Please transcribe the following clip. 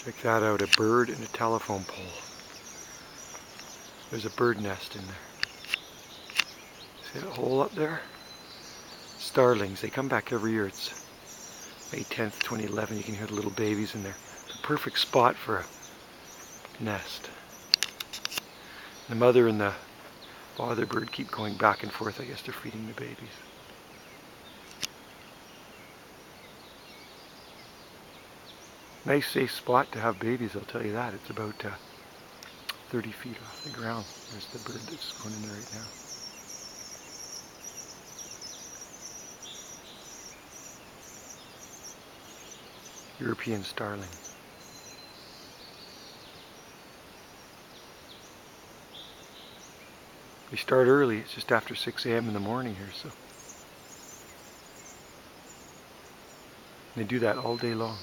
Check that out, a bird and a telephone pole. There's a bird nest in there. See that hole up there? Starlings, they come back every year. It's May 10th, 2011. You can hear the little babies in there. The perfect spot for a nest. The mother and the father bird keep going back and forth. I guess they're feeding the babies. Nice safe spot to have babies, I'll tell you that. It's about 30 feet off the ground. There's the bird that's going in there right now. European starling. We start early, it's just after 6 a.m. in the morning here, so they do that all day long.